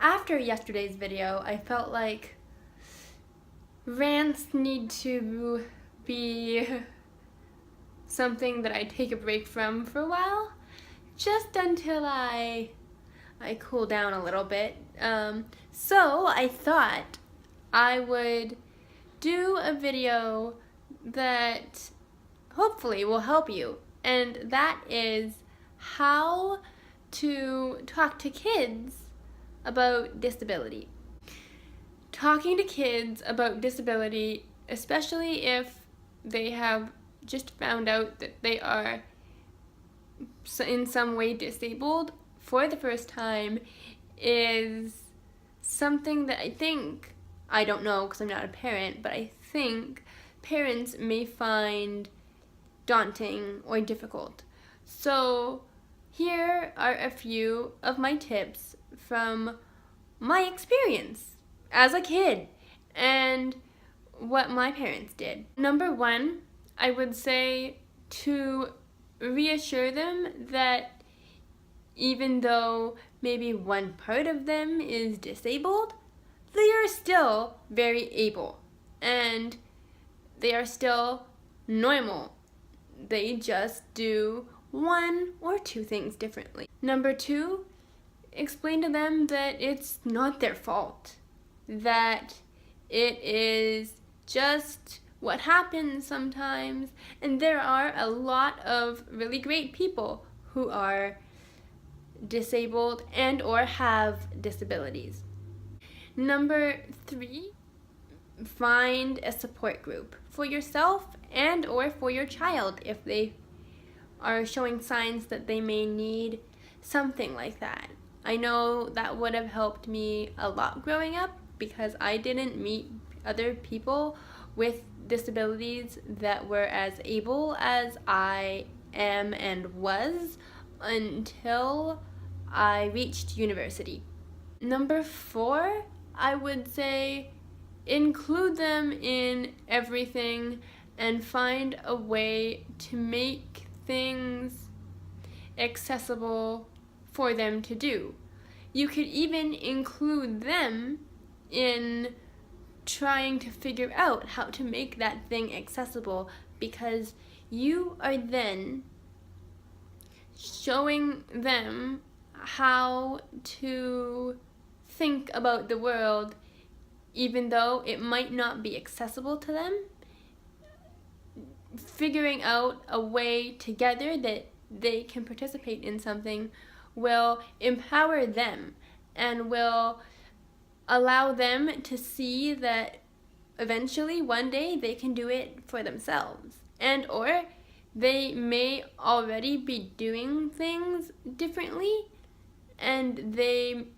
after yesterday's video, I felt like rants need to be something that I take a break from for a while, just until I cool down a little bit. So I thought I would do a video that hopefully will help you, and that is how to talk to kids about disability. Talking to kids about disability, especially if they have just found out that they are in some way disabled for the first time, is something that I don't know because I'm not a parent, but I think parents may find daunting or difficult. So here are a few of my tips from my experience as a kid and what my parents did. Number one, I would say to reassure them that even though maybe one part of them is disabled, they are still very able and they are still normal. They just do one or two things differently. Number two, explain to them that it's not their fault, that it is just what happens sometimes, and there are a lot of really great people who are disabled and or have disabilities. Number three, find a support group for yourself and or for your child if they are showing signs that they may need something like that. I know that would have helped me a lot growing up because I didn't meet other people with disabilities that were as able as I am and was until I reached university. Number four, I would say include them in everything and find a way to make things accessible for them to do. You could even include them in trying to figure out how to make that thing accessible, because you are then showing them how to think about the world even though it might not be accessible to them. Figuring out a way together that they can participate in something will empower them and will allow them to see that eventually one day they can do it for themselves, and or they may already be doing things differently and they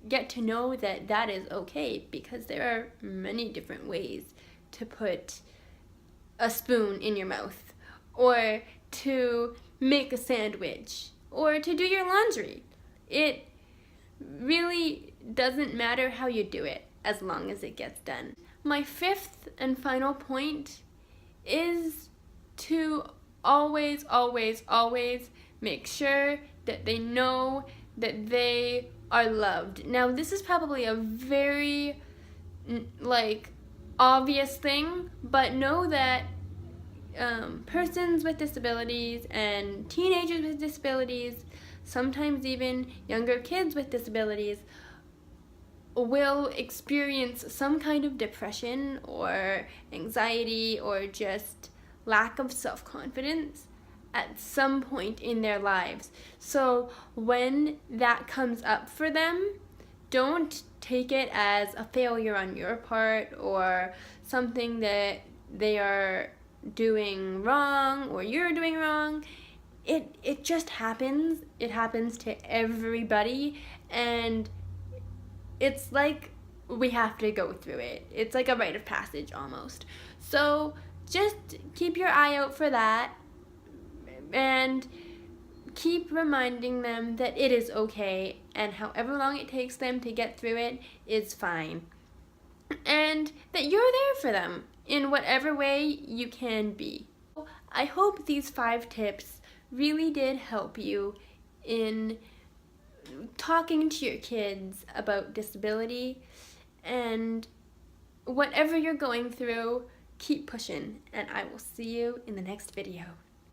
get to know that that is okay, because there are many different ways to put a spoon in your mouth, or to make a sandwich, or to do your laundry. It really doesn't matter how you do it as long as it gets done. My fifth and final point is to always make sure that they know that they are loved. Now, this is probably a very obvious thing, but know that persons with disabilities and teenagers with disabilities, sometimes even younger kids with disabilities, will experience some kind of depression or anxiety or just lack of self-confidence at some point in their lives. So when that comes up for them, don't take it as a failure on your part or something that they are doing wrong or you're doing wrong. It just happens. It happens to everybody, and it's like we have to go through it. It's like a rite of passage almost. So just keep your eye out for that and keep reminding them that it is okay, and however long it takes them to get through it is fine. And that you're there for them in whatever way you can be. I hope these 5 tips really did help you in talking to your kids about disability, and whatever you're going through, keep pushing, and I will see you in the next video.